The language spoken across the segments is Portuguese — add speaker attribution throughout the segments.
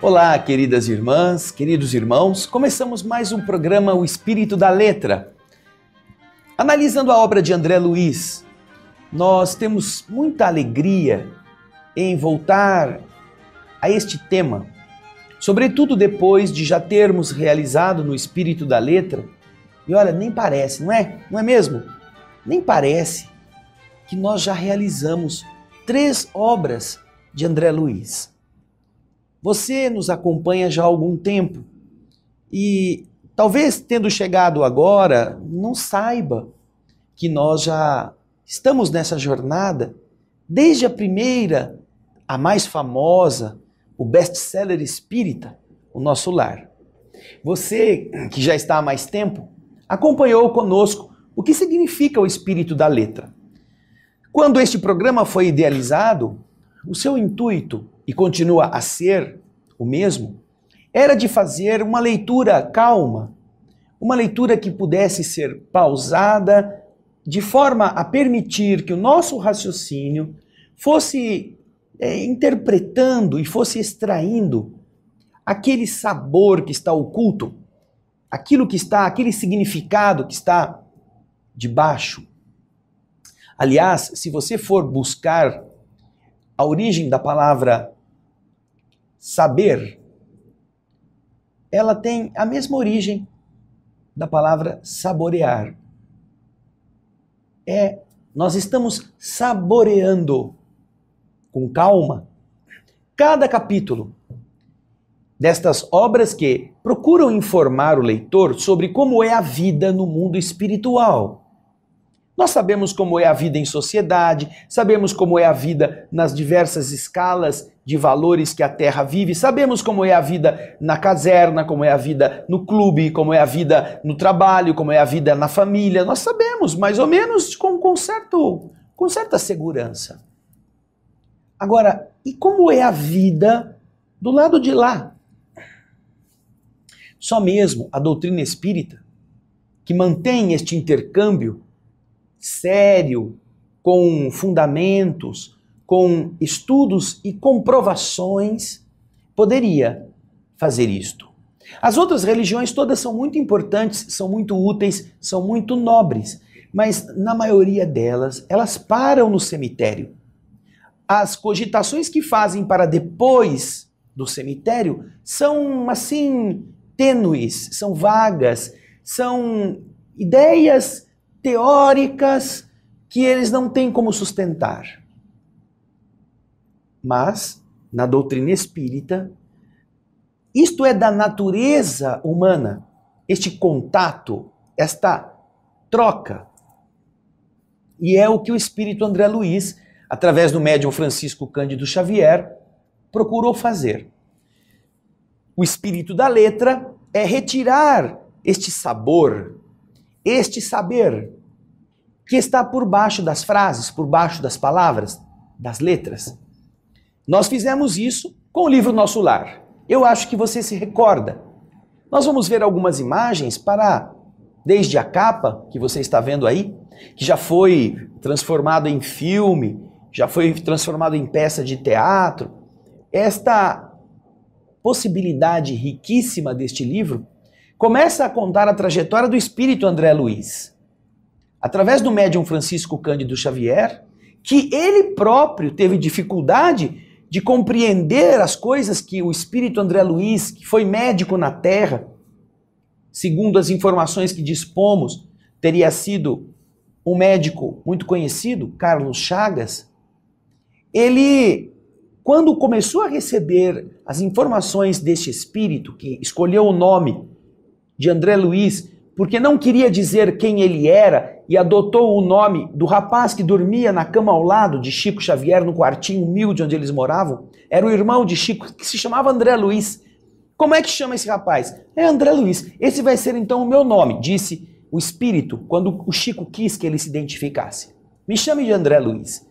Speaker 1: Olá, queridas irmãs, queridos irmãos. Começamos mais um programa O Espírito da Letra. Analisando a obra de André Luiz, nós temos muita alegria em voltar a este tema, sobretudo depois de já termos realizado no Espírito da Letra. E olha, nem parece, não é? Não é mesmo? Nem parece que nós já realizamos 3 obras de André Luiz. Você nos acompanha já há algum tempo e talvez tendo chegado agora não saiba que nós já estamos nessa jornada desde a primeira, a mais famosa, o best-seller espírita, O Nosso Lar. Você que já está há mais tempo acompanhou conosco o que significa o Espírito da Letra. Quando este programa foi idealizado, o seu intuito, e continua a ser o mesmo, era de fazer uma leitura calma, uma leitura que pudesse ser pausada, de forma a permitir que o nosso raciocínio fosse interpretando e fosse extraindo aquele sabor que está oculto, aquele significado que está debaixo. Aliás, se você for buscar a origem da palavra saber, ela tem a mesma origem da palavra saborear. Nós estamos saboreando com calma cada capítulo destas obras que procuram informar o leitor sobre como é a vida no mundo espiritual. Nós sabemos como é a vida em sociedade, sabemos como é a vida nas diversas escalas de valores que a Terra vive, sabemos como é a vida na caserna, como é a vida no clube, como é a vida no trabalho, como é a vida na família. Nós sabemos, mais ou menos, com certa segurança. Agora, e como é a vida do lado de lá? Só mesmo a doutrina espírita, que mantém este intercâmbio sério, com fundamentos, com estudos e comprovações, poderia fazer isto. As outras religiões todas são muito importantes, são muito úteis, são muito nobres, mas na maioria delas, elas param no cemitério. As cogitações que fazem para depois do cemitério são, assim, tênues, são vagas, são ideias teóricas que eles não têm como sustentar. Mas, na doutrina espírita, isto é da natureza humana, este contato, esta troca. E é o que o espírito André Luiz, através do médium Francisco Cândido Xavier, procurou fazer. O espírito da letra é retirar este sabor, este saber que está por baixo das frases, por baixo das palavras, das letras. Nós fizemos isso com o livro Nosso Lar. Eu acho que você se recorda. Nós vamos ver algumas imagens desde a capa que você está vendo aí, que já foi transformado em filme, já foi transformado em peça de teatro. Esta possibilidade riquíssima deste livro começa a contar a trajetória do espírito André Luiz, através do médium Francisco Cândido Xavier, que ele próprio teve dificuldade de compreender as coisas que o espírito André Luiz, que foi médico na Terra, segundo as informações que dispomos, teria sido um médico muito conhecido, Carlos Chagas. Ele, quando começou a receber as informações deste espírito, que escolheu o nome de André Luiz, porque não queria dizer quem ele era e adotou o nome do rapaz que dormia na cama ao lado de Chico Xavier, no quartinho humilde onde eles moravam. Era o irmão de Chico, que se chamava André Luiz. Como é que chama esse rapaz? É André Luiz. Esse vai ser então o meu nome, disse o espírito, quando o Chico quis que ele se identificasse. Me chame de André Luiz.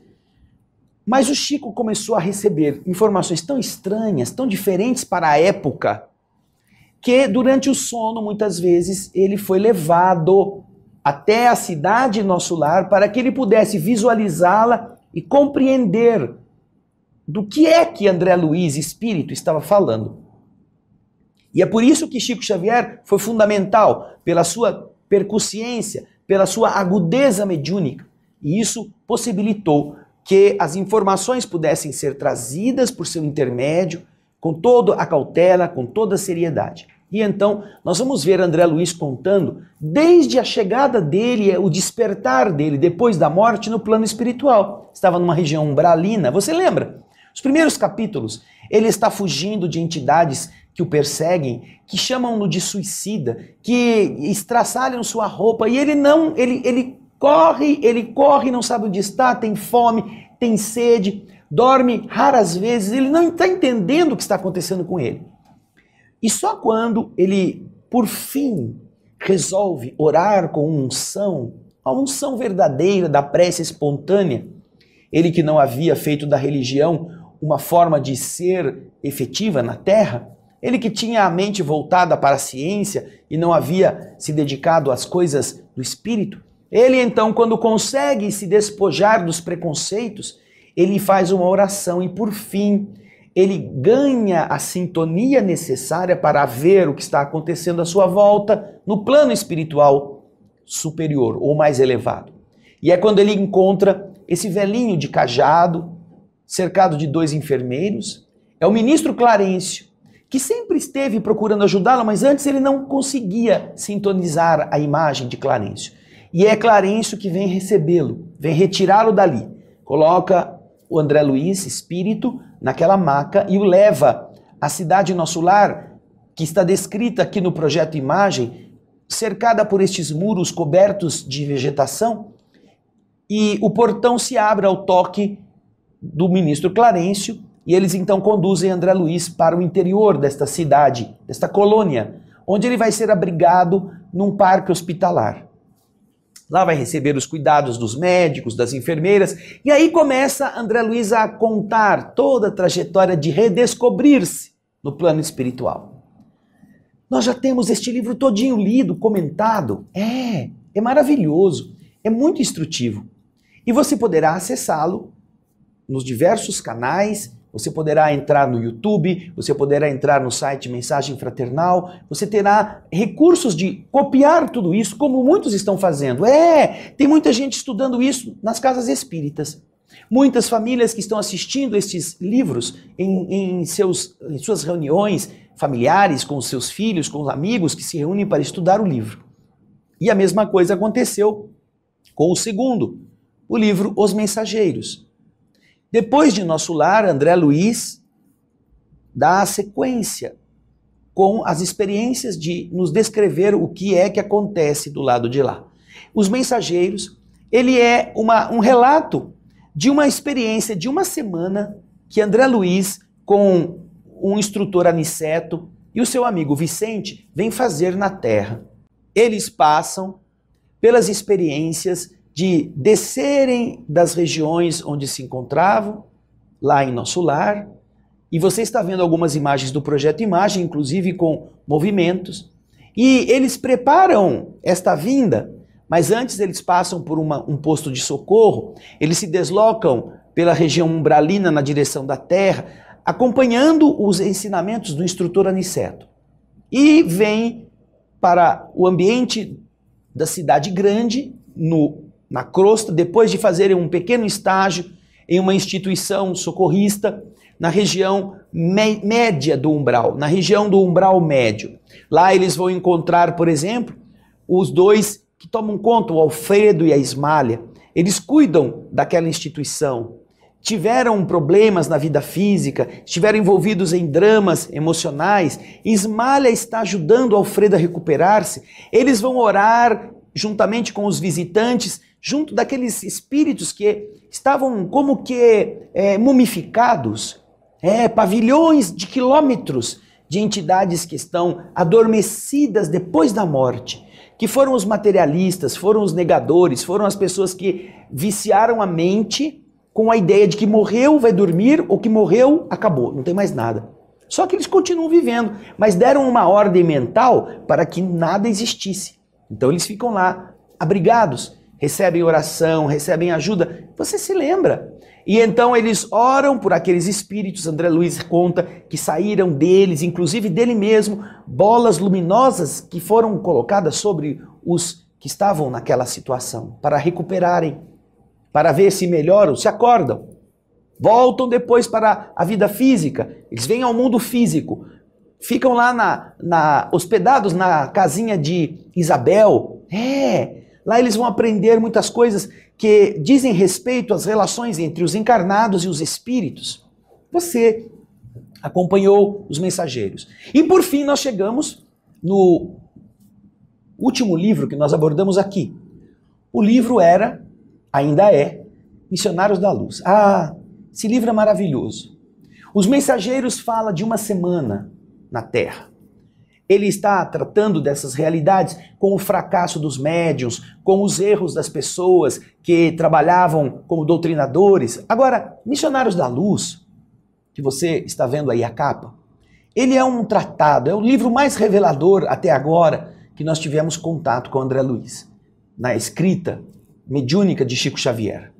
Speaker 1: Mas o Chico começou a receber informações tão estranhas, tão diferentes para a época, que durante o sono, muitas vezes, ele foi levado até a cidade Nosso Lar para que ele pudesse visualizá-la e compreender do que é que André Luiz, espírito, estava falando. E é por isso que Chico Xavier foi fundamental, pela sua percussiência, pela sua agudeza mediúnica. E isso possibilitou que as informações pudessem ser trazidas por seu intermédio, com toda a cautela, com toda a seriedade. E então nós vamos ver André Luiz contando desde a chegada dele, o despertar dele depois da morte no plano espiritual. Estava numa região umbralina, você lembra? Os primeiros capítulos, ele está fugindo de entidades que o perseguem, que chamam-no de suicida, que estraçalham sua roupa, e ele corre, não sabe onde está, tem fome, tem sede, dorme raras vezes, ele não está entendendo o que está acontecendo com ele. E só quando ele, por fim, resolve orar com unção, a unção verdadeira da prece espontânea, ele que não havia feito da religião uma forma de ser efetiva na Terra, ele que tinha a mente voltada para a ciência e não havia se dedicado às coisas do espírito, ele então, quando consegue se despojar dos preconceitos, ele faz uma oração e, por fim, ele ganha a sintonia necessária para ver o que está acontecendo à sua volta no plano espiritual superior ou mais elevado. E é quando ele encontra esse velhinho de cajado, cercado de 2 enfermeiros, é o ministro Clarencio, que sempre esteve procurando ajudá-lo, mas antes ele não conseguia sintonizar a imagem de Clarencio. E é Clarencio que vem recebê-lo, vem retirá-lo dali, coloca o André Luiz, espírito, naquela maca e o leva à cidade Nosso Lar, que está descrita aqui no projeto Imagem, cercada por estes muros cobertos de vegetação, e o portão se abre ao toque do ministro Clarencio, e eles então conduzem André Luiz para o interior desta cidade, desta colônia, onde ele vai ser abrigado num parque hospitalar. Lá vai receber os cuidados dos médicos, das enfermeiras, e aí começa André Luiz a contar toda a trajetória de redescobrir-se no plano espiritual. Nós já temos este livro todinho lido, comentado. É maravilhoso, é muito instrutivo. E você poderá acessá-lo nos diversos canais, você poderá entrar no YouTube, você poderá entrar no site Mensagem Fraternal, você terá recursos de copiar tudo isso, como muitos estão fazendo. Tem muita gente estudando isso nas casas espíritas. Muitas famílias que estão assistindo estes livros em suas reuniões familiares, com os seus filhos, com os amigos que se reúnem para estudar o livro. E a mesma coisa aconteceu com o segundo, o livro Os Mensageiros. Depois de Nosso Lar, André Luiz dá a sequência com as experiências de nos descrever o que é que acontece do lado de lá. Os Mensageiros, ele é um relato de uma experiência de uma semana que André Luiz, com um instrutor Aniceto e o seu amigo Vicente, vem fazer na Terra. Eles passam pelas experiências de descerem das regiões onde se encontravam, lá em Nosso Lar, e você está vendo algumas imagens do Projeto Imagem, inclusive com movimentos, e eles preparam esta vinda, mas antes eles passam por um posto de socorro, eles se deslocam pela região umbralina na direção da Terra, acompanhando os ensinamentos do instrutor Aniceto, e vêm para o ambiente da cidade grande, na crosta, depois de fazerem um pequeno estágio em uma instituição socorrista na região média do umbral, na região do umbral médio. Lá eles vão encontrar, por exemplo, os 2 que tomam conta, o Alfredo e a Ismália. Eles cuidam daquela instituição, tiveram problemas na vida física, estiveram envolvidos em dramas emocionais. Ismália está ajudando o Alfredo a recuperar-se. Eles vão orar juntamente com os visitantes, junto daqueles espíritos que estavam como que mumificados, pavilhões de quilômetros de entidades que estão adormecidas depois da morte, que foram os materialistas, foram os negadores, foram as pessoas que viciaram a mente com a ideia de que morreu, vai dormir, ou que morreu, acabou, não tem mais nada. Só que eles continuam vivendo, mas deram uma ordem mental para que nada existisse. Então eles ficam lá, abrigados, recebem oração, recebem ajuda. Você se lembra? E então eles oram por aqueles espíritos. André Luiz conta que saíram deles, inclusive dele mesmo, bolas luminosas que foram colocadas sobre os que estavam naquela situação, para recuperarem, para ver se melhoram, se acordam. Voltam depois para a vida física, eles vêm ao mundo físico, ficam lá hospedados na casinha de Isabel. Lá eles vão aprender muitas coisas que dizem respeito às relações entre os encarnados e os espíritos. Você acompanhou os mensageiros. E por fim nós chegamos no último livro que nós abordamos aqui. O livro ainda é, Missionários da Luz. Esse livro é maravilhoso. Os mensageiros falam de uma semana na Terra. Ele está tratando dessas realidades com o fracasso dos médiuns, com os erros das pessoas que trabalhavam como doutrinadores. Agora, Missionários da Luz, que você está vendo aí a capa, ele é um tratado, é o livro mais revelador até agora que nós tivemos contato com André Luiz, na escrita mediúnica de Chico Xavier.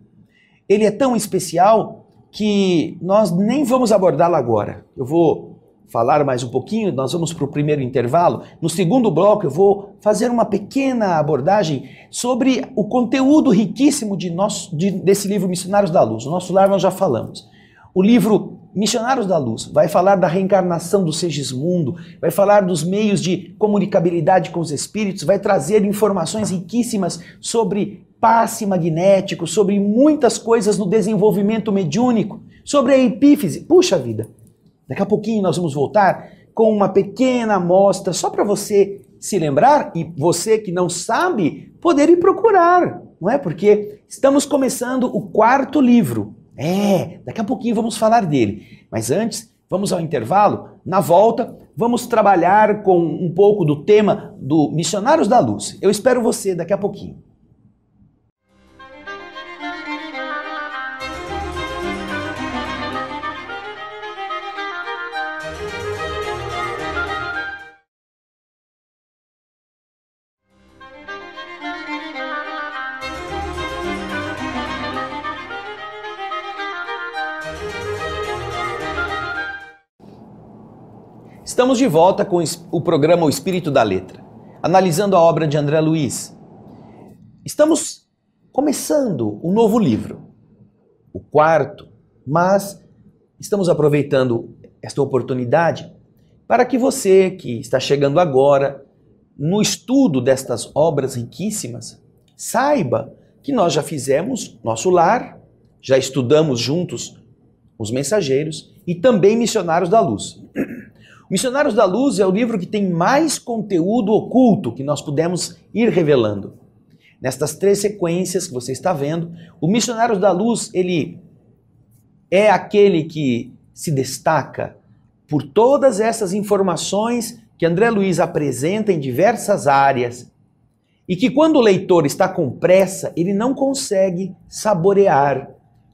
Speaker 1: Ele é tão especial que nós nem vamos abordá-lo agora. Eu vou falar mais um pouquinho, nós vamos para o primeiro intervalo. No segundo bloco eu vou fazer uma pequena abordagem sobre o conteúdo riquíssimo desse livro Missionários da Luz. O Nosso Lar nós já falamos. O livro Missionários da Luz vai falar da reencarnação do Segismundo, vai falar dos meios de comunicabilidade com os espíritos, vai trazer informações riquíssimas sobre passe magnético, sobre muitas coisas no desenvolvimento mediúnico, sobre a epífise. Puxa vida! Daqui a pouquinho nós vamos voltar com uma pequena amostra só para você se lembrar e você que não sabe poder ir procurar, não é? Porque estamos começando o 4º livro. Daqui a pouquinho vamos falar dele. Mas antes, vamos ao intervalo. Na volta, vamos trabalhar com um pouco do tema do Missionários da Luz. Eu espero você daqui a pouquinho. Estamos de volta com o programa O Espírito da Letra, analisando a obra de André Luiz. Estamos começando um novo livro, o 4º, mas estamos aproveitando esta oportunidade para que você que está chegando agora no estudo destas obras riquíssimas, saiba que nós já fizemos Nosso Lar, já estudamos juntos os Mensageiros e também Missionários da Luz. Missionários da Luz é o livro que tem mais conteúdo oculto que nós pudemos ir revelando. Nestas 3 sequências que você está vendo, o Missionários da Luz, ele é aquele que se destaca por todas essas informações que André Luiz apresenta em diversas áreas e que quando o leitor está com pressa, ele não consegue saborear.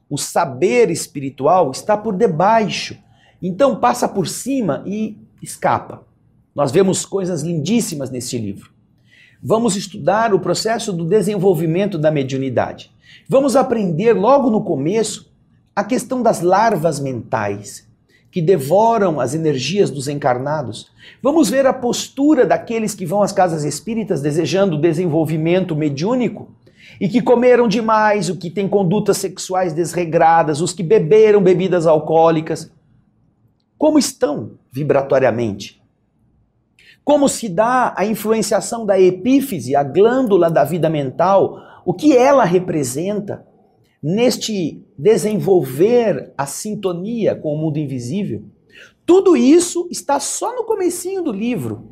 Speaker 1: O saber espiritual está por debaixo, então passa por cima e escapa. Nós vemos coisas lindíssimas neste livro. Vamos estudar o processo do desenvolvimento da mediunidade. Vamos aprender logo no começo a questão das larvas mentais que devoram as energias dos encarnados. Vamos ver a postura daqueles que vão às casas espíritas desejando desenvolvimento mediúnico e que comeram demais, os que têm condutas sexuais desregradas, os que beberam bebidas alcoólicas. Como estão vibratoriamente? Como se dá a influenciação da epífise, a glândula da vida mental, o que ela representa neste desenvolver a sintonia com o mundo invisível? Tudo isso está só no comecinho do livro.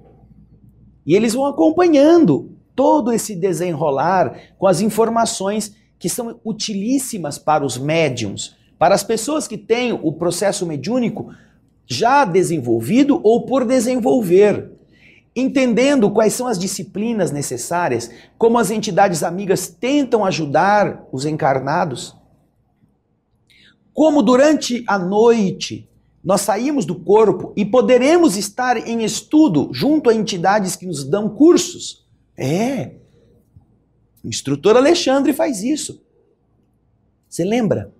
Speaker 1: E eles vão acompanhando todo esse desenrolar com as informações que são utilíssimas para os médiuns, para as pessoas que têm o processo mediúnico já desenvolvido ou por desenvolver, entendendo quais são as disciplinas necessárias, como as entidades amigas tentam ajudar os encarnados, como durante a noite nós saímos do corpo e poderemos estar em estudo junto a entidades que nos dão cursos. O instrutor Alexandre faz isso. Você lembra?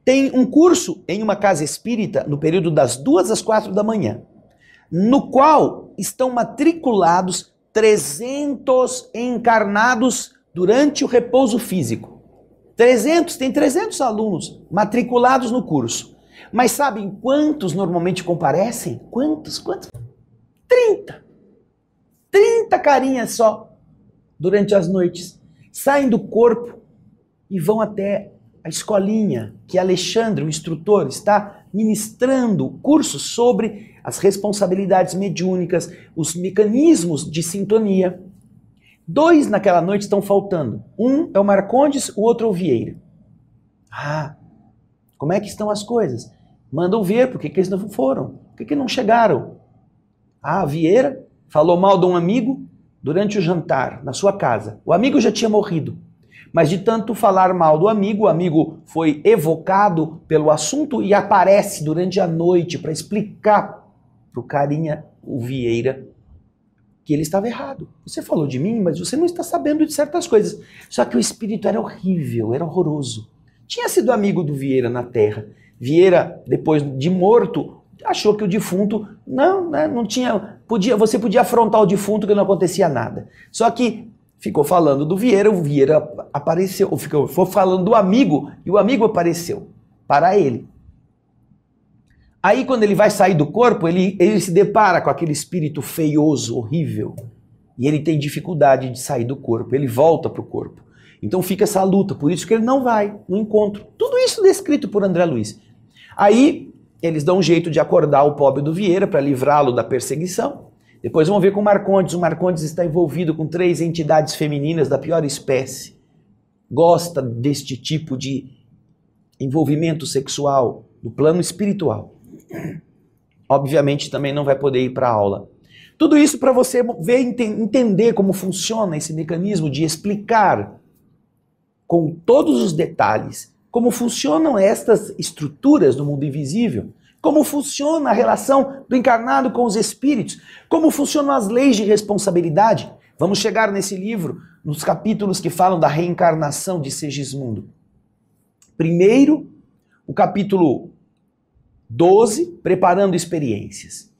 Speaker 1: Tem um curso em uma casa espírita no período das 2 às 4 da manhã, no qual estão matriculados 300 encarnados durante o repouso físico. 300 alunos matriculados no curso. Mas sabem quantos normalmente comparecem? Quantos? 30. 30 carinhas só durante as noites. Saem do corpo e vão até a escolinha que Alexandre, o instrutor, está ministrando cursos sobre as responsabilidades mediúnicas, os mecanismos de sintonia. 2 naquela noite estão faltando. Um é o Marcondes, o outro é o Vieira. Ah, como é que estão as coisas? Mandam ver por que eles não foram, por que não chegaram. Ah, Vieira falou mal de um amigo durante o jantar, na sua casa. O amigo já tinha morrido. Mas de tanto falar mal do amigo, o amigo foi evocado pelo assunto e aparece durante a noite para explicar para o carinha, o Vieira, que ele estava errado. Você falou de mim, mas você não está sabendo de certas coisas. Só que o espírito era horrível, era horroroso. Tinha sido amigo do Vieira na Terra. Vieira, depois de morto, achou que o defunto não tinha... Você podia afrontar o defunto que não acontecia nada. Só que ficou falando do Vieira, o Vieira apareceu, foi falando do amigo e o amigo apareceu para ele. Aí quando ele vai sair do corpo, ele se depara com aquele espírito feioso, horrível, e ele tem dificuldade de sair do corpo, ele volta para o corpo. Então fica essa luta, por isso que ele não vai no encontro. Tudo isso descrito por André Luiz. Aí eles dão um jeito de acordar o pobre do Vieira para livrá-lo da perseguição. Depois vamos ver com o Marcondes. O Marcondes está envolvido com 3 entidades femininas da pior espécie. Gosta deste tipo de envolvimento sexual no plano espiritual. Obviamente também não vai poder ir para a aula. Tudo isso para você ver, entender como funciona esse mecanismo de explicar com todos os detalhes como funcionam estas estruturas do mundo invisível, como funciona a relação do encarnado com os espíritos, como funcionam as leis de responsabilidade. Vamos chegar nesse livro, nos capítulos que falam da reencarnação de Segismundo. Primeiro, o capítulo 12, preparando experiências.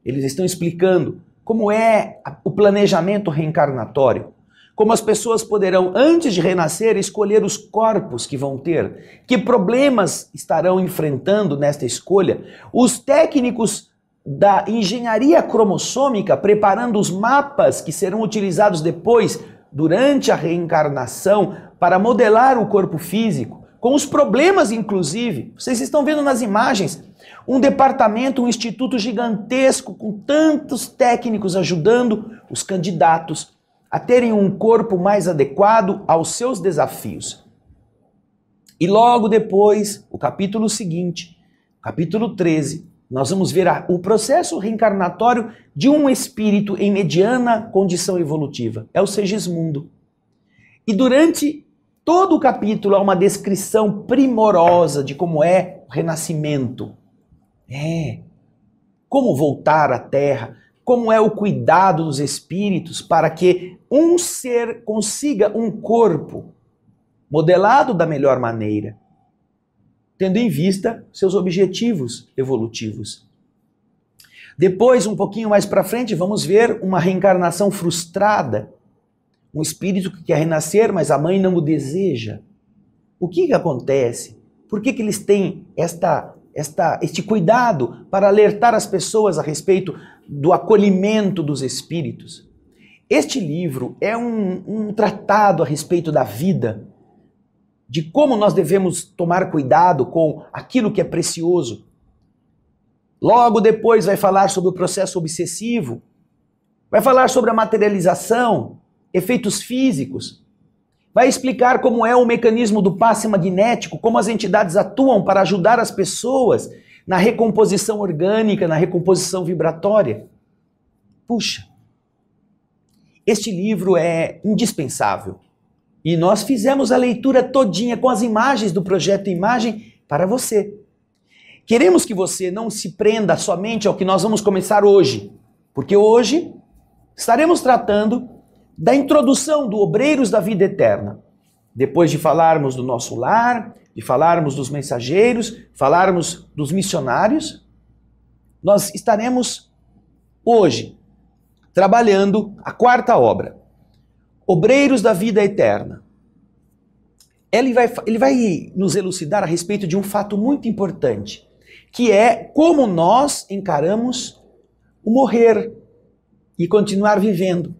Speaker 1: Eles estão explicando como é o planejamento reencarnatório, como as pessoas poderão, antes de renascer, escolher os corpos que vão ter, que problemas estarão enfrentando nesta escolha, os técnicos da engenharia cromossômica preparando os mapas que serão utilizados depois, durante a reencarnação, para modelar o corpo físico, com os problemas inclusive. Vocês estão vendo nas imagens um departamento, um instituto gigantesco com tantos técnicos ajudando os candidatos a terem um corpo mais adequado aos seus desafios. E logo depois, o capítulo seguinte, capítulo 13, nós vamos ver o processo reencarnatório de um espírito em mediana condição evolutiva. É o Segismundo. E durante todo o capítulo há uma descrição primorosa de como é o renascimento. Como voltar à Terra, como é o cuidado dos espíritos para que um ser consiga um corpo modelado da melhor maneira, tendo em vista seus objetivos evolutivos. Depois, um pouquinho mais para frente, vamos ver uma reencarnação frustrada, um espírito que quer renascer, mas a mãe não o deseja. O que acontece? Por que eles têm este cuidado para alertar as pessoas a respeito do acolhimento dos espíritos? Este livro é um tratado a respeito da vida, de como nós devemos tomar cuidado com aquilo que é precioso. Logo depois vai falar sobre o processo obsessivo, vai falar sobre a materialização, efeitos físicos, vai explicar como é o mecanismo do passe magnético, como as entidades atuam para ajudar as pessoas na recomposição orgânica, na recomposição vibratória. Puxa, este livro é indispensável. E nós fizemos a leitura todinha com as imagens do projeto Imagem para você. Queremos que você não se prenda somente ao que nós vamos começar hoje, porque hoje estaremos tratando da introdução do Obreiros da Vida Eterna. Depois de falarmos do nosso lar, de falarmos dos mensageiros, falarmos dos missionários, nós estaremos hoje trabalhando a quarta obra, Obreiros da Vida Eterna. Ele vai nos elucidar a respeito de um fato muito importante, que é como nós encaramos o morrer e continuar vivendo.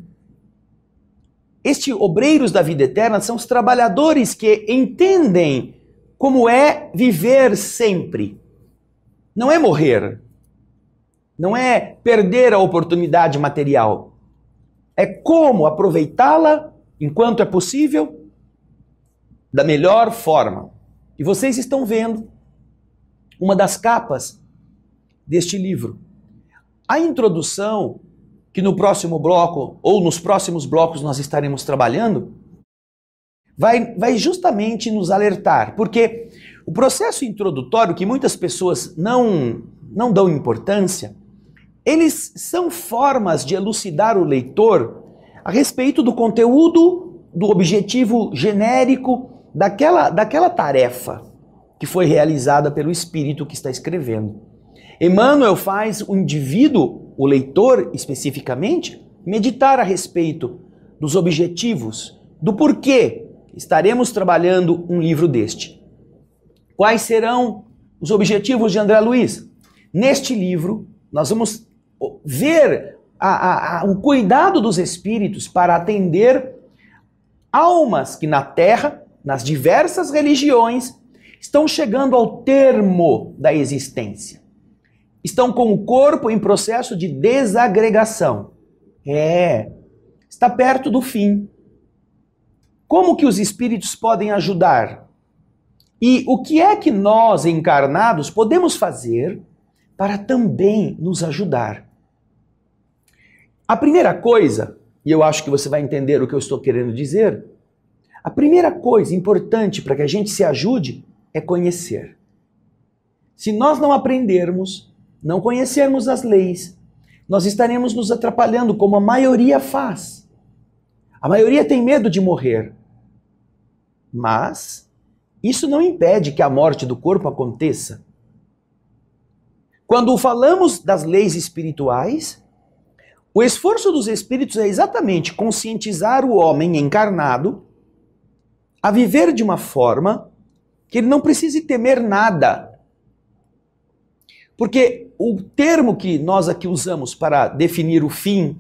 Speaker 1: Estes obreiros da vida eterna são os trabalhadores que entendem como é viver sempre. Não é morrer. Não é perder a oportunidade material. É como aproveitá-la enquanto é possível, da melhor forma. E vocês estão vendo uma das capas deste livro. A introdução, que no próximo bloco, ou nos próximos blocos nós estaremos trabalhando, vai justamente nos alertar, porque o processo introdutório, que muitas pessoas não dão importância, eles são formas de elucidar o leitor a respeito do conteúdo, do objetivo genérico daquela tarefa que foi realizada pelo espírito que está escrevendo. Emmanuel faz o indivíduo, o leitor especificamente, meditar a respeito dos objetivos, do porquê estaremos trabalhando um livro deste. Quais serão os objetivos de André Luiz? Neste livro, nós vamos ver o cuidado dos espíritos para atender almas que na Terra, nas diversas religiões, estão chegando ao termo da existência. Estão com o corpo em processo de desagregação. Está perto do fim. Como que os espíritos podem ajudar? E o que é que nós, encarnados, podemos fazer para também nos ajudar? A primeira coisa, e eu acho que você vai entender o que eu estou querendo dizer, a primeira coisa importante para que a gente se ajude é conhecer. Se nós não aprendermos, não conhecermos as leis, nós estaremos nos atrapalhando como a maioria faz. A maioria tem medo de morrer. Mas isso não impede que a morte do corpo aconteça. Quando falamos das leis espirituais, o esforço dos espíritos é exatamente conscientizar o homem encarnado a viver de uma forma que ele não precise temer nada. Porque o termo que nós aqui usamos para definir o fim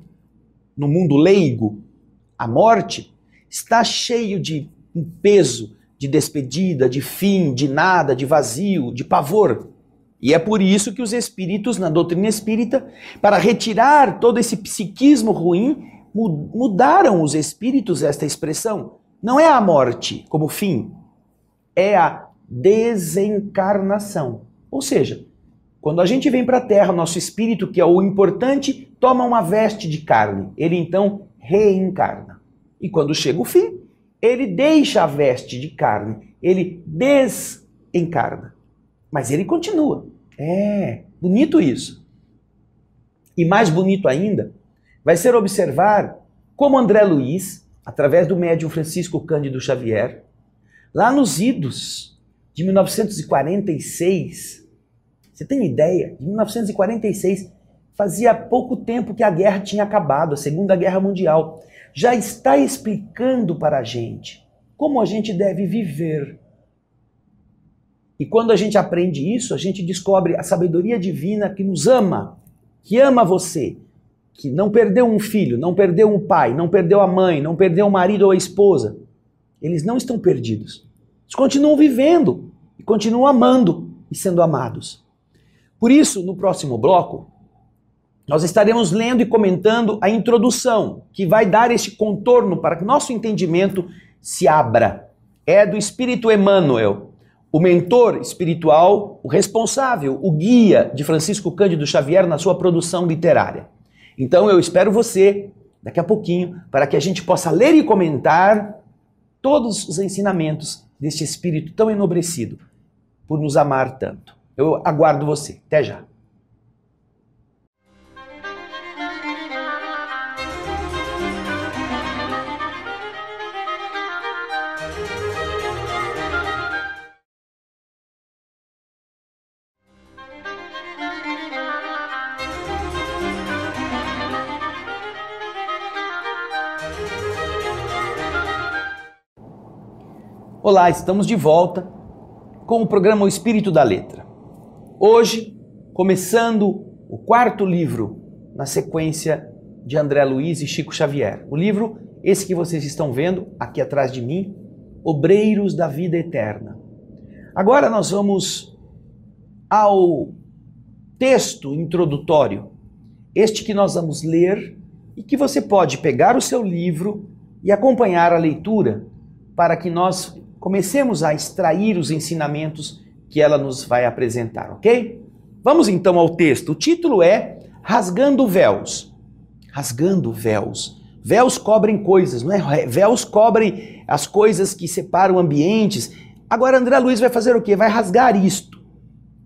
Speaker 1: no mundo leigo, a morte, está cheio de um peso, de despedida, de fim, de nada, de vazio, de pavor. E é por isso que os espíritos, na doutrina espírita, para retirar todo esse psiquismo ruim, mudaram os espíritos esta expressão. Não é a morte como fim, é a desencarnação. Ou seja, quando a gente vem para a Terra, nosso espírito, que é o importante, toma uma veste de carne. Ele então reencarna. E quando chega o fim, ele deixa a veste de carne. Ele desencarna. Mas ele continua. Bonito isso. E mais bonito ainda, vai ser observar como André Luiz, através do médium Francisco Cândido Xavier, lá nos idos de 1946, você tem ideia? Em 1946, fazia pouco tempo que a guerra tinha acabado, a Segunda Guerra Mundial. Já está explicando para a gente como a gente deve viver. E quando a gente aprende isso, a gente descobre a sabedoria divina que nos ama, que ama você, que não perdeu um filho, não perdeu um pai, não perdeu a mãe, não perdeu o marido ou a esposa. Eles não estão perdidos. Eles continuam vivendo e continuam amando e sendo amados. Por isso, no próximo bloco, nós estaremos lendo e comentando a introdução, que vai dar este contorno para que nosso entendimento se abra. É do Espírito Emmanuel, o mentor espiritual, o responsável, o guia de Francisco Cândido Xavier na sua produção literária. Então eu espero você daqui a pouquinho para que a gente possa ler e comentar todos os ensinamentos deste espírito tão enobrecido por nos amar tanto. Eu aguardo você. Até já. Olá, estamos de volta com o programa O Espírito da Letra. Hoje, começando o quarto livro na sequência de André Luiz e Chico Xavier. O livro, esse que vocês estão vendo aqui atrás de mim, Obreiros da Vida Eterna. Agora nós vamos ao texto introdutório, este que nós vamos ler e que você pode pegar o seu livro e acompanhar a leitura para que nós comecemos a extrair os ensinamentos que ela nos vai apresentar, ok? Vamos então ao texto. O título é Rasgando Véus. Rasgando véus. Véus cobrem coisas, não é? Véus cobrem as coisas que separam ambientes. Agora André Luiz vai fazer o quê? Vai rasgar isto.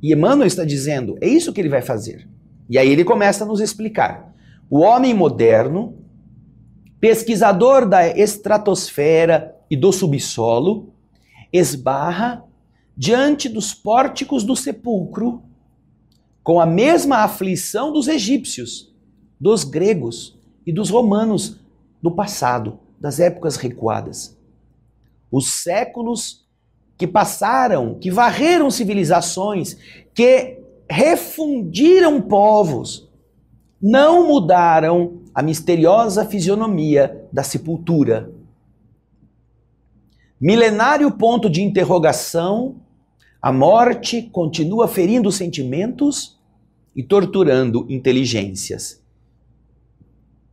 Speaker 1: E Emmanuel está dizendo, é isso que ele vai fazer. E aí ele começa a nos explicar. O homem moderno, pesquisador da estratosfera e do subsolo, esbarra diante dos pórticos do sepulcro com a mesma aflição dos egípcios, dos gregos e dos romanos do passado, das épocas recuadas. Os séculos que passaram, que varreram civilizações, que refundiram povos, não mudaram a misteriosa fisionomia da sepultura. Milenário ponto de interrogação, a morte continua ferindo sentimentos e torturando inteligências.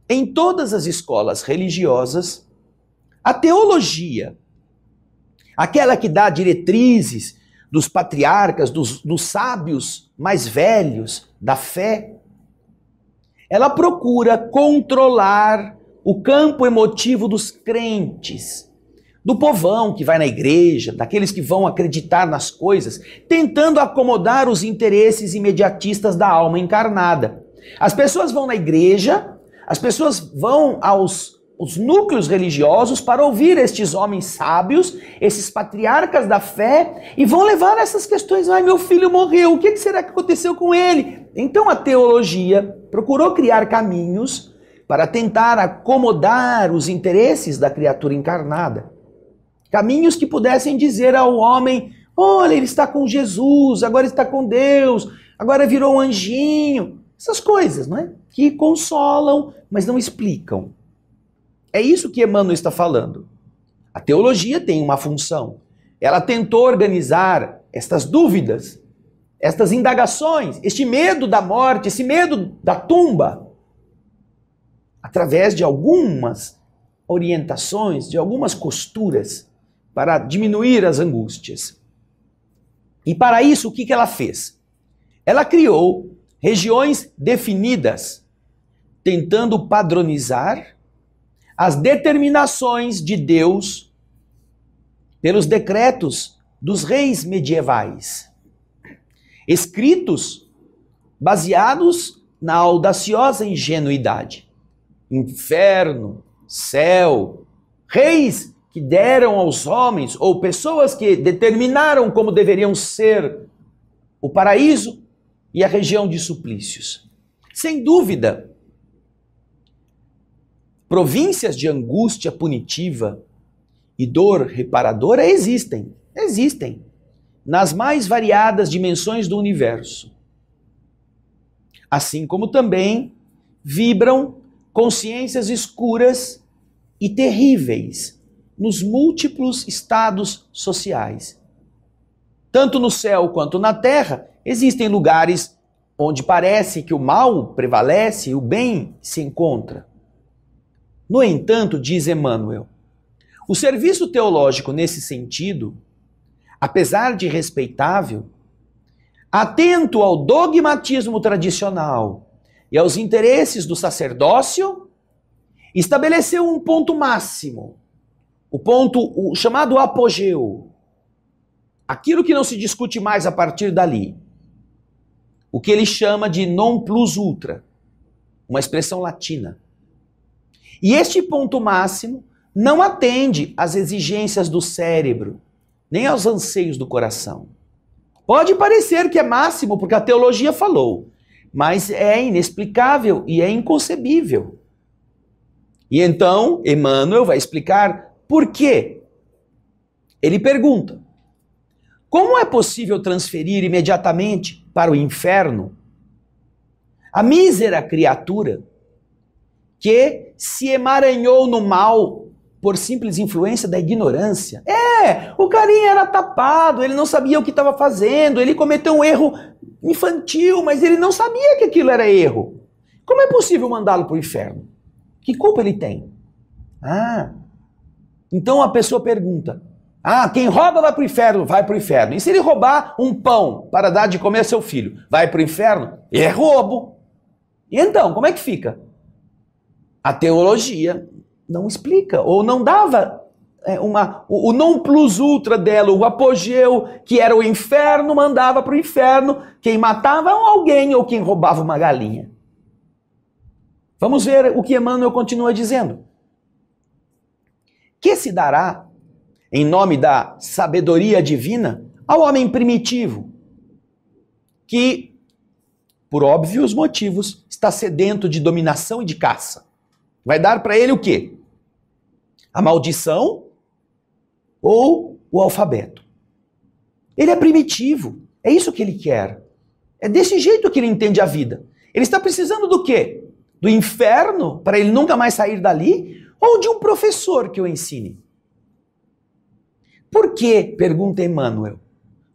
Speaker 1: Em todas as escolas religiosas, a teologia, aquela que dá diretrizes dos patriarcas, dos sábios mais velhos da fé, ela procura controlar o campo emotivo dos crentes, do povão que vai na igreja, daqueles que vão acreditar nas coisas, tentando acomodar os interesses imediatistas da alma encarnada. As pessoas vão na igreja, as pessoas vão aos núcleos religiosos para ouvir estes homens sábios, esses patriarcas da fé, e vão levar essas questões. Ai, meu filho morreu, o que será que aconteceu com ele? Então a teologia procurou criar caminhos para tentar acomodar os interesses da criatura encarnada. Caminhos que pudessem dizer ao homem, olha, ele está com Jesus, agora está com Deus, agora virou um anjinho. Essas coisas, não é? Que consolam, mas não explicam. É isso que Emmanuel está falando. A teologia tem uma função. Ela tentou organizar estas dúvidas, estas indagações, este medo da morte, esse medo da tumba, através de algumas orientações, de algumas costuras, para diminuir as angústias. E para isso, o que ela fez? Ela criou regiões definidas, tentando padronizar as determinações de Deus pelos decretos dos reis medievais, escritos baseados na audaciosa ingenuidade. Inferno, céu, reis que deram aos homens, ou pessoas que determinaram como deveriam ser o paraíso e a região de suplícios. Sem dúvida, províncias de angústia punitiva e dor reparadora existem nas mais variadas dimensões do universo. Assim como também vibram consciências escuras e terríveis nos múltiplos estados sociais. Tanto no céu quanto na terra, existem lugares onde parece que o mal prevalece e o bem se encontra. No entanto, diz Emmanuel, o serviço teológico nesse sentido, apesar de respeitável, atento ao dogmatismo tradicional e aos interesses do sacerdócio, estabeleceu um ponto máximo, o chamado apogeu, aquilo que não se discute mais a partir dali, o que ele chama de non plus ultra, uma expressão latina. E este ponto máximo não atende às exigências do cérebro, nem aos anseios do coração. Pode parecer que é máximo porque a teologia falou, mas é inexplicável e é inconcebível. E então, Emmanuel vai explicar por quê. Ele pergunta: como é possível transferir imediatamente para o inferno a mísera criatura que se emaranhou no mal por simples influência da ignorância? O carinha era tapado, ele não sabia o que estava fazendo, ele cometeu um erro infantil, mas ele não sabia que aquilo era erro. Como é possível mandá-lo para o inferno? Que culpa ele tem? Então a pessoa pergunta: quem rouba vai para o inferno? Vai para o inferno. E se ele roubar um pão para dar de comer a seu filho, vai para o inferno? É roubo. E então, como é que fica? A teologia não explica, ou não dava o non plus ultra dela, o apogeu, que era o inferno, mandava para o inferno quem matava alguém ou quem roubava uma galinha. Vamos ver o que Emmanuel continua dizendo. Que se dará, em nome da sabedoria divina, ao homem primitivo, que, por óbvios motivos, está sedento de dominação e de caça? Vai dar para ele o quê? A maldição ou o alfabeto? Ele é primitivo, é isso que ele quer. É desse jeito que ele entende a vida. Ele está precisando do quê? Do inferno, para ele nunca mais sair dali? Ou de um professor que o ensine? Por que, pergunta Emmanuel,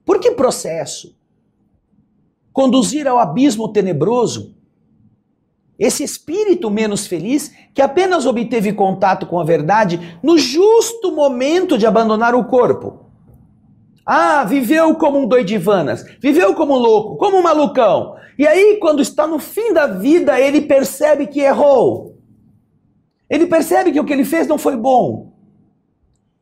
Speaker 1: por que processo? Conduzir ao abismo tenebroso esse espírito menos feliz que apenas obteve contato com a verdade no justo momento de abandonar o corpo. Viveu como um doidivanas, viveu como um louco, como um malucão. E aí, quando está no fim da vida, ele percebe que errou. Ele percebe que o que ele fez não foi bom.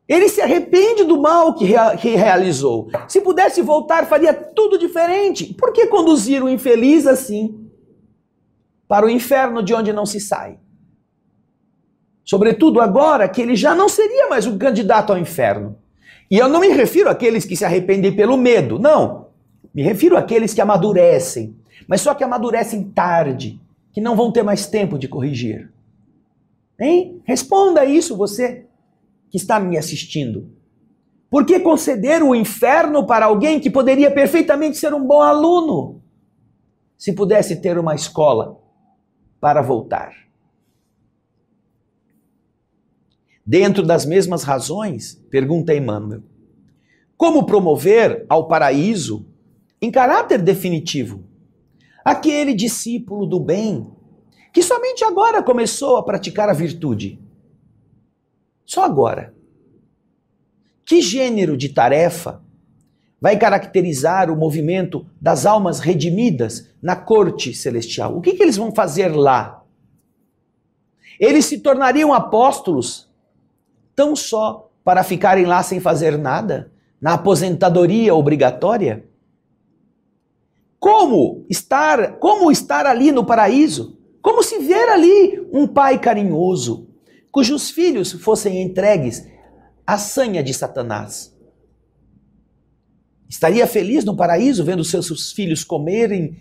Speaker 1: Ele se arrepende do mal que realizou. Se pudesse voltar, faria tudo diferente. Por que conduzir o infeliz assim para o inferno de onde não se sai? Sobretudo agora que ele já não seria mais um candidato ao inferno. E eu não me refiro àqueles que se arrependem pelo medo, não. Me refiro àqueles que amadurecem, mas só que amadurecem tarde, que não vão ter mais tempo de corrigir. Hein? Responda isso, você que está me assistindo. Por que conceder o inferno para alguém que poderia perfeitamente ser um bom aluno, se pudesse ter uma escola para voltar? Dentro das mesmas razões, pergunta Emmanuel, como promover ao paraíso, em caráter definitivo, aquele discípulo do bem que somente agora começou a praticar a virtude? Só agora. Que gênero de tarefa vai caracterizar o movimento das almas redimidas na corte celestial? O que eles vão fazer lá? Eles se tornariam apóstolos tão só para ficarem lá sem fazer nada, na aposentadoria obrigatória? Como estar ali no paraíso? Como se ver ali um pai carinhoso, cujos filhos fossem entregues à sanha de Satanás? Estaria feliz no paraíso vendo seus filhos comerem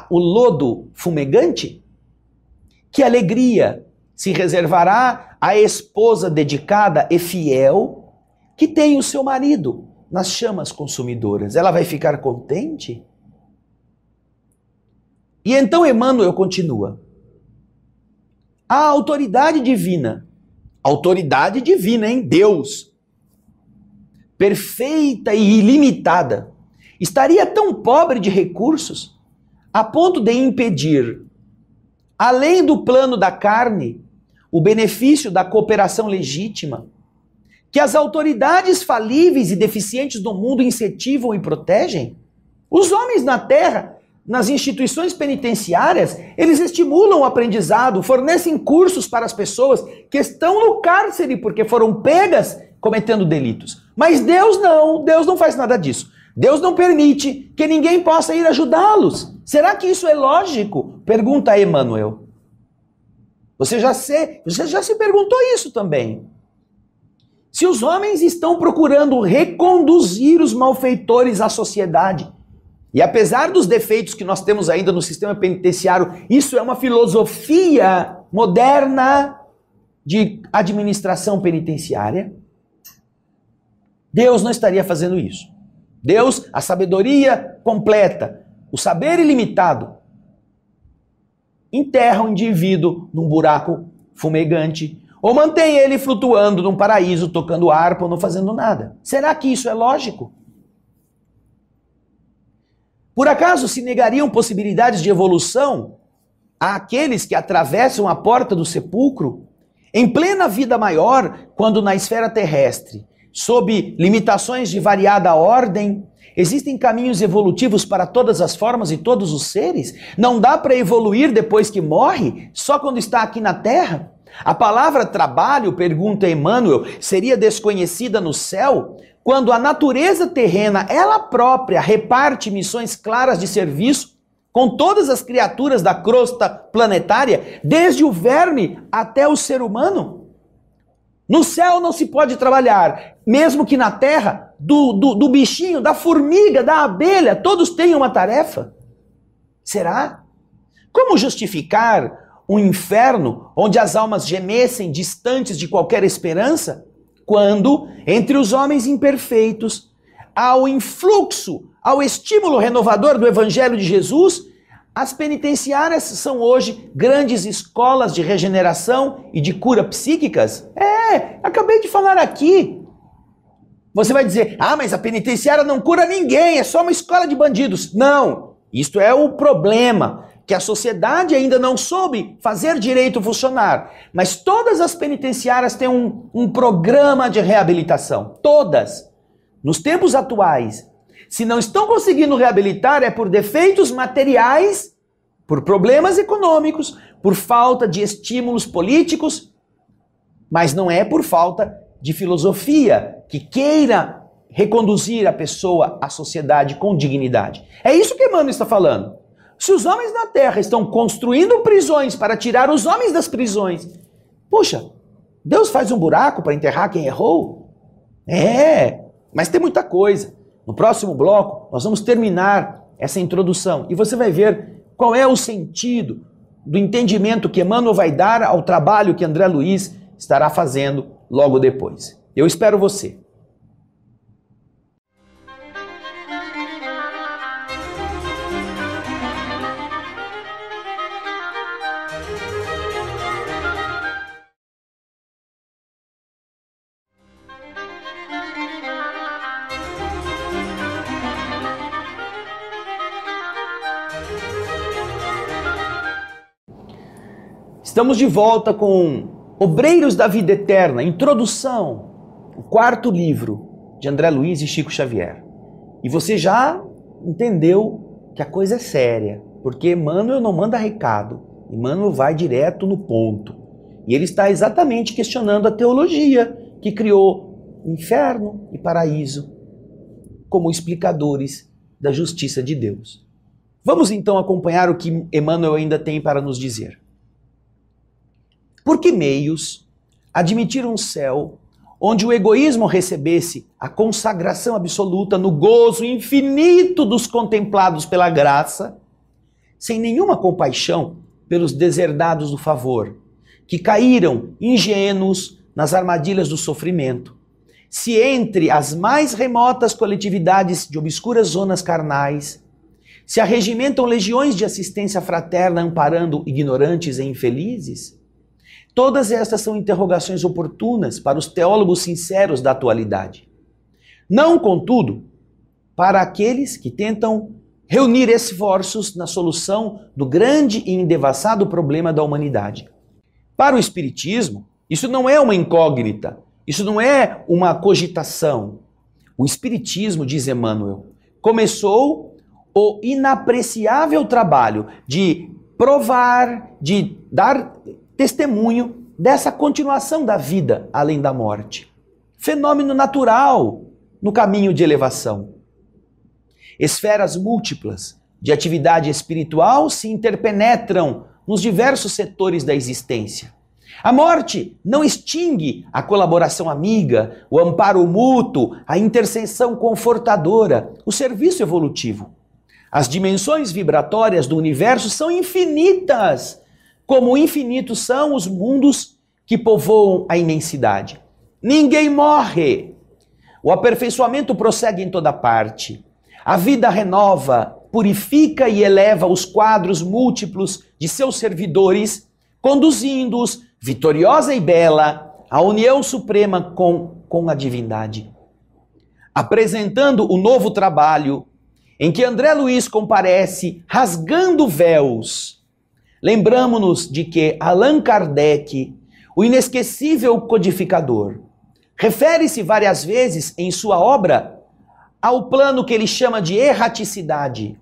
Speaker 1: o lodo fumegante? Que alegria se reservará à esposa dedicada e fiel que tem o seu marido nas chamas consumidoras? Ela vai ficar contente? E então Emmanuel continua. A autoridade divina, hein? Deus, perfeita e ilimitada, estaria tão pobre de recursos a ponto de impedir, além do plano da carne, o benefício da cooperação legítima, que as autoridades falíveis e deficientes do mundo incentivam e protegem? Os homens na terra, nas instituições penitenciárias, eles estimulam o aprendizado, fornecem cursos para as pessoas que estão no cárcere porque foram pegas cometendo delitos. Mas Deus não faz nada disso. Deus não permite que ninguém possa ir ajudá-los. Será que isso é lógico? Pergunta Emmanuel. Você já se perguntou isso também. Se os homens estão procurando reconduzir os malfeitores à sociedade, e apesar dos defeitos que nós temos ainda no sistema penitenciário, isso é uma filosofia moderna de administração penitenciária. Deus não estaria fazendo isso. Deus, a sabedoria completa, o saber ilimitado, enterra o indivíduo num buraco fumegante ou mantém ele flutuando num paraíso, tocando harpa ou não fazendo nada. Será que isso é lógico? Por acaso se negariam possibilidades de evolução àqueles que atravessam a porta do sepulcro em plena vida maior, quando na esfera terrestre, sob limitações de variada ordem, existem caminhos evolutivos para todas as formas e todos os seres? Não dá para evoluir depois que morre, só quando está aqui na Terra? A palavra trabalho, pergunta Emmanuel, seria desconhecida no céu, quando a natureza terrena, ela própria, reparte missões claras de serviço com todas as criaturas da crosta planetária, desde o verme até o ser humano? No céu não se pode trabalhar, mesmo que na terra, do bichinho, da formiga, da abelha, todos têm uma tarefa. Será? Como justificar um inferno onde as almas gemessem distantes de qualquer esperança, quando, entre os homens imperfeitos, ao influxo, ao estímulo renovador do Evangelho de Jesus, as penitenciárias são hoje grandes escolas de regeneração e de cura psíquicas? Acabei de falar aqui. Você vai dizer, mas a penitenciária não cura ninguém, é só uma escola de bandidos. Não, isto é o problema, que a sociedade ainda não soube fazer direito funcionar. Mas todas as penitenciárias têm um programa de reabilitação, todas. Nos tempos atuais, se não estão conseguindo reabilitar, é por defeitos materiais, por problemas econômicos, por falta de estímulos políticos, mas não é por falta de filosofia que queira reconduzir a pessoa à sociedade com dignidade. É isso que Emmanuel está falando. Se os homens na Terra estão construindo prisões para tirar os homens das prisões, puxa, Deus faz um buraco para enterrar quem errou? Mas tem muita coisa. No próximo bloco, nós vamos terminar essa introdução e você vai ver qual é o sentido do entendimento que Emmanuel vai dar ao trabalho que André Luiz estará fazendo logo depois. Eu espero você. Estamos de volta com Obreiros da Vida Eterna, introdução, o quarto livro de André Luiz e Chico Xavier. E você já entendeu que a coisa é séria, porque Emmanuel não manda recado, Emmanuel vai direto no ponto. E ele está exatamente questionando a teologia que criou inferno e paraíso como explicadores da justiça de Deus. Vamos então acompanhar o que Emmanuel ainda tem para nos dizer. Por que meios admitir um céu onde o egoísmo recebesse a consagração absoluta no gozo infinito dos contemplados pela graça, sem nenhuma compaixão pelos deserdados do favor, que caíram ingênuos nas armadilhas do sofrimento, se entre as mais remotas coletividades de obscuras zonas carnais se arregimentam legiões de assistência fraterna amparando ignorantes e infelizes? Todas estas são interrogações oportunas para os teólogos sinceros da atualidade. Não, contudo, para aqueles que tentam reunir esforços na solução do grande e endevassado problema da humanidade. Para o Espiritismo, isso não é uma incógnita, isso não é uma cogitação. O Espiritismo, diz Emmanuel, começou o inapreciável trabalho de provar, de dar testemunho dessa continuação da vida além da morte. Fenômeno natural no caminho de elevação. Esferas múltiplas de atividade espiritual se interpenetram nos diversos setores da existência. A morte não extingue a colaboração amiga, o amparo mútuo, a intercessão confortadora, o serviço evolutivo. As dimensões vibratórias do universo são infinitas, como infinitos são os mundos que povoam a imensidade. Ninguém morre. O aperfeiçoamento prossegue em toda parte. A vida renova, purifica e eleva os quadros múltiplos de seus servidores, conduzindo-os, vitoriosa e bela, à união suprema com a divindade. Apresentando o novo trabalho, em que André Luiz comparece rasgando véus, lembramo-nos de que Allan Kardec, o inesquecível codificador, refere-se várias vezes em sua obra ao plano que ele chama de erraticidade,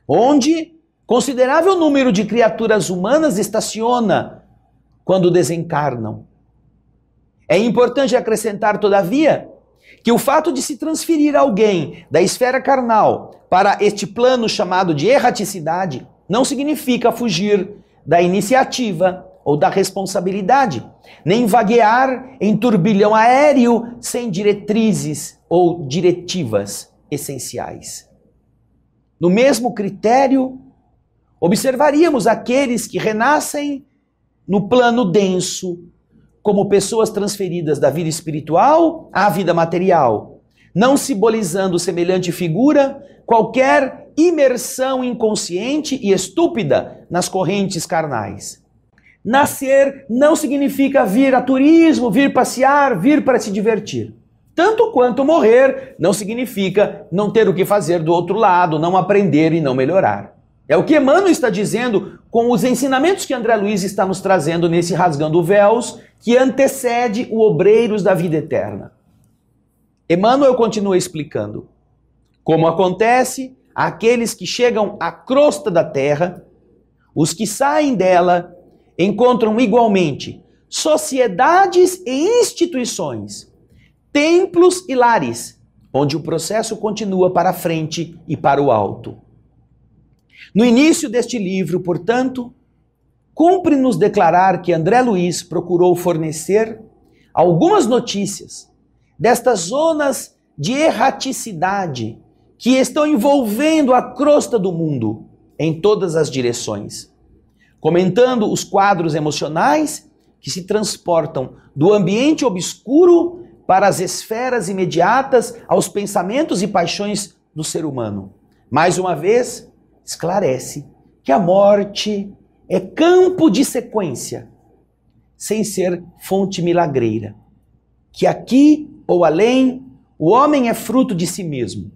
Speaker 1: onde considerável número de criaturas humanas estaciona quando desencarnam. É importante acrescentar, todavia, que o fato de se transferir alguém da esfera carnal para este plano chamado de erraticidade não significa fugir da iniciativa ou da responsabilidade, nem vaguear em turbilhão aéreo sem diretrizes ou diretivas essenciais. No mesmo critério, observaríamos aqueles que renascem no plano denso, como pessoas transferidas da vida espiritual à vida material, não simbolizando semelhante figura qualquer imersão inconsciente e estúpida nas correntes carnais. Nascer não significa vir a turismo, vir passear, vir para se divertir. Tanto quanto morrer não significa não ter o que fazer do outro lado, não aprender e não melhorar. É o que Emmanuel está dizendo com os ensinamentos que André Luiz está nos trazendo nesse Rasgando Véus, que antecede o Obreiros da Vida Eterna. Emmanuel continua explicando como acontece àqueles que chegam à crosta da terra, os que saem dela encontram igualmente sociedades e instituições, templos e lares, onde o processo continua para frente e para o alto. No início deste livro, portanto, cumpre-nos declarar que André Luiz procurou fornecer algumas notícias destas zonas de erraticidade que estão envolvendo a crosta do mundo em todas as direções, comentando os quadros emocionais que se transportam do ambiente obscuro para as esferas imediatas aos pensamentos e paixões do ser humano. Mais uma vez, esclarece que a morte é campo de sequência, sem ser fonte milagreira. Que aqui ou além, o homem é fruto de si mesmo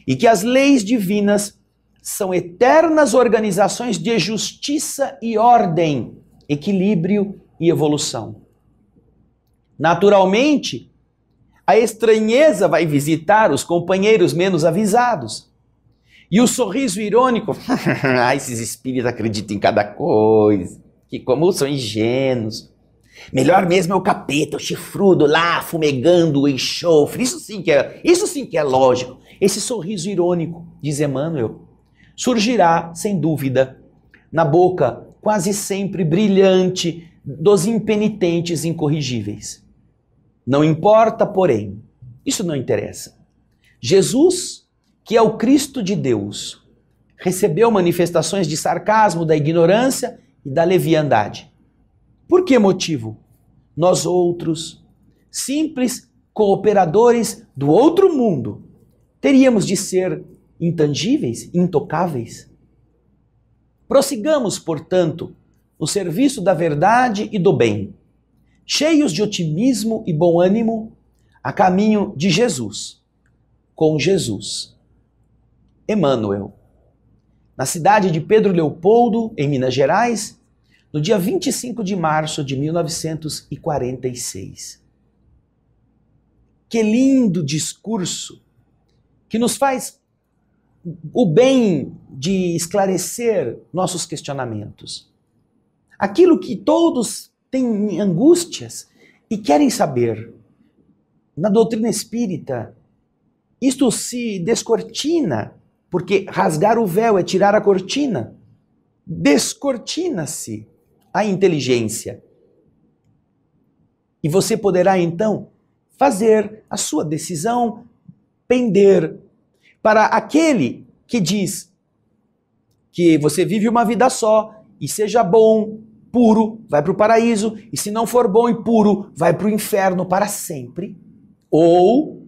Speaker 1: e que as leis divinas são eternas organizações de justiça e ordem, equilíbrio e evolução. Naturalmente, a estranheza vai visitar os companheiros menos avisados. E o sorriso irônico, esses espíritos acreditam em cada coisa, que como são ingênuos. Melhor mesmo é o capeta, o chifrudo lá, fumegando o enxofre. Isso sim que é lógico. Esse sorriso irônico, diz Emmanuel, surgirá, sem dúvida, na boca quase sempre brilhante dos impenitentes incorrigíveis. Não importa, porém, isso não interessa. Jesus, que é o Cristo de Deus, recebeu manifestações de sarcasmo da ignorância e da leviandade. Por que motivo? Nós outros, simples cooperadores do outro mundo, teríamos de ser intangíveis, intocáveis? Prossigamos, portanto, no serviço da verdade e do bem, cheios de otimismo e bom ânimo, a caminho de Jesus, com Jesus. Emmanuel, na cidade de Pedro Leopoldo, em Minas Gerais, no dia 25 de março de 1946. Que lindo discurso que nos faz o bem de esclarecer nossos questionamentos. Aquilo que todos têm angústias e querem saber. Na doutrina espírita, isto se descortina, porque rasgar o véu é tirar a cortina. Descortina-se a inteligência. E você poderá então fazer a sua decisão pender para aquele que diz que você vive uma vida só e seja bom, puro, vai para o paraíso, e se não for bom e puro, vai para o inferno para sempre. Ou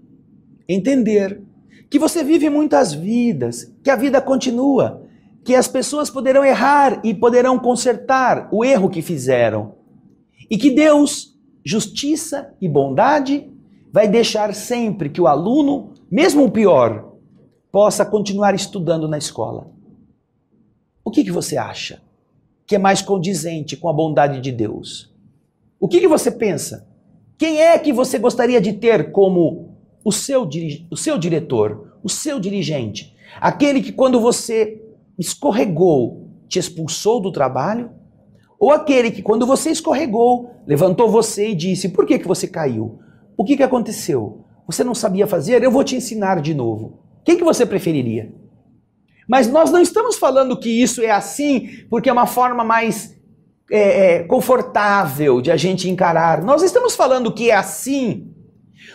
Speaker 1: entender que você vive muitas vidas, que a vida continua, que as pessoas poderão errar e poderão consertar o erro que fizeram. E que Deus, justiça e bondade, vai deixar sempre que o aluno, mesmo o pior, possa continuar estudando na escola. O que você acha que é mais condizente com a bondade de Deus? O que você pensa? Quem é que você gostaria de ter como o seu diretor, o seu dirigente? Aquele que quando você escorregou, te expulsou do trabalho? Ou aquele que quando você escorregou, levantou você e disse, por que você caiu? O que aconteceu? Você não sabia fazer? Eu vou te ensinar de novo. Quem que você preferiria? Mas nós não estamos falando que isso é assim porque é uma forma mais confortável de a gente encarar. Nós estamos falando que é assim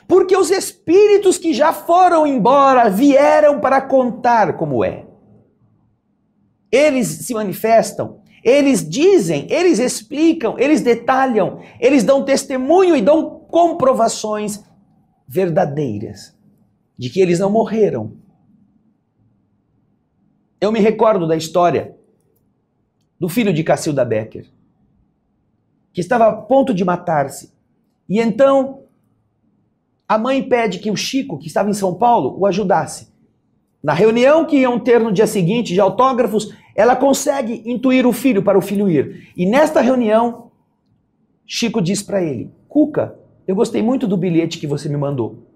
Speaker 1: porque os espíritos que já foram embora vieram para contar como é. Eles se manifestam, eles dizem, eles explicam, eles detalham, eles dão testemunho e dão comprovações verdadeiras de que eles não morreram. Eu me recordo da história do filho de Cacilda Becker, que estava a ponto de matar-se. E então a mãe pede que o Chico, que estava em São Paulo, o ajudasse. Na reunião que iam ter no dia seguinte de autógrafos, ela consegue intuir o filho para o filho ir. E nesta reunião, Chico diz para ele, Cuca, eu gostei muito do bilhete que você me mandou.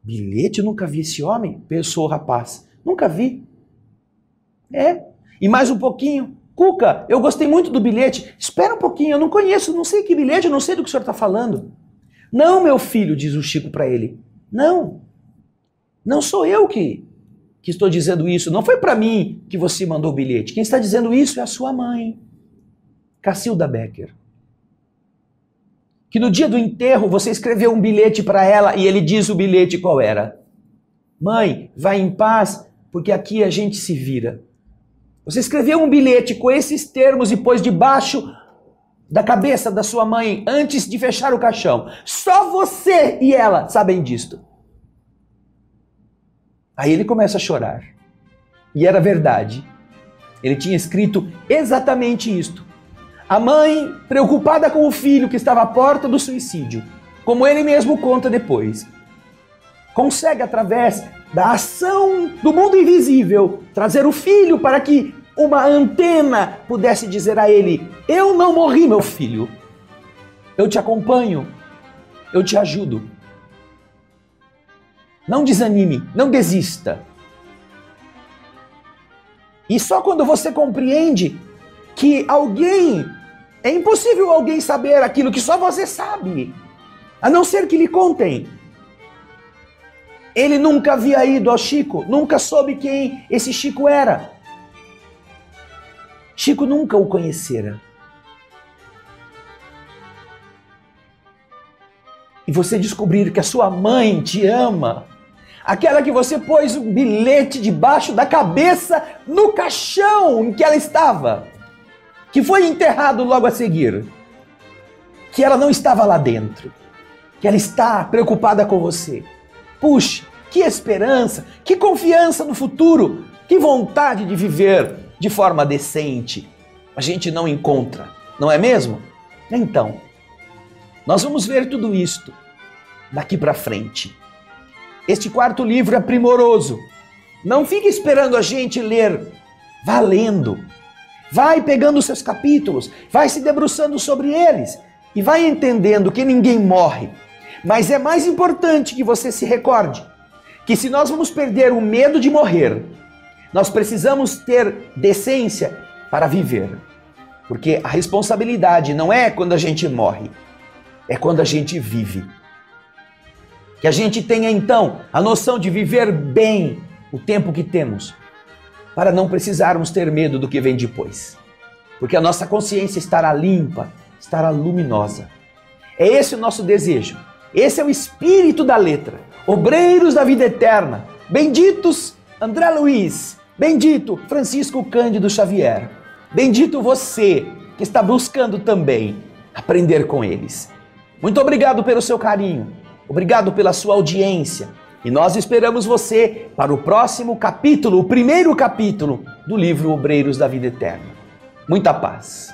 Speaker 1: Bilhete? Eu nunca vi esse homem? Pensou o rapaz. Nunca vi. E mais um pouquinho. Cuca, eu gostei muito do bilhete. Espera um pouquinho, eu não conheço, não sei que bilhete, eu não sei do que o senhor está falando. Não, meu filho, diz o Chico para ele. Não sou eu que estou dizendo isso. Não foi para mim que você mandou o bilhete. Quem está dizendo isso é a sua mãe, Cacilda Becker. Que no dia do enterro você escreveu um bilhete para ela e ele diz o bilhete qual era. Mãe, vai em paz, porque aqui a gente se vira. Você escreveu um bilhete com esses termos e pôs debaixo da cabeça da sua mãe antes de fechar o caixão. Só você e ela sabem disto. Aí ele começa a chorar. E era verdade. Ele tinha escrito exatamente isto. A mãe, preocupada com o filho que estava à porta do suicídio, como ele mesmo conta depois, consegue, através da ação do mundo invisível, trazer o filho para que uma antena pudesse dizer a ele, eu não morri, meu filho. Eu te acompanho. Eu te ajudo. Não desanime, não desista. E só quando você compreende que é impossível alguém saber aquilo que só você sabe, a não ser que lhe contem. Ele nunca havia ido ao Chico, nunca soube quem esse Chico era. Chico nunca o conhecera. E você descobrir que a sua mãe te ama, aquela que você pôs um bilhete debaixo da cabeça no caixão em que ela estava, que foi enterrado logo a seguir, que ela não estava lá dentro, que ela está preocupada com você. Puxa, que esperança, que confiança no futuro, que vontade de viver de forma decente. A gente não encontra, não é mesmo? Então, nós vamos ver tudo isto daqui para frente. Este quarto livro é primoroso. Não fique esperando a gente ler. Vá lendo. Vai pegando os seus capítulos. Vai se debruçando sobre eles. E vai entendendo que ninguém morre. Mas é mais importante que você se recorde que se nós vamos perder o medo de morrer, nós precisamos ter decência para viver. Porque a responsabilidade não é quando a gente morre. É quando a gente vive. Que a gente tenha então a noção de viver bem o tempo que temos, para não precisarmos ter medo do que vem depois. Porque a nossa consciência estará limpa, estará luminosa. É esse o nosso desejo. Esse é o espírito da letra. Obreiros da vida eterna. Benditos André Luiz. Bendito Francisco Cândido Xavier. Bendito você que está buscando também aprender com eles. Muito obrigado pelo seu carinho. Obrigado pela sua audiência. E nós esperamos você para o próximo capítulo, o primeiro capítulo do livro Obreiros da Vida Eterna. Muita paz.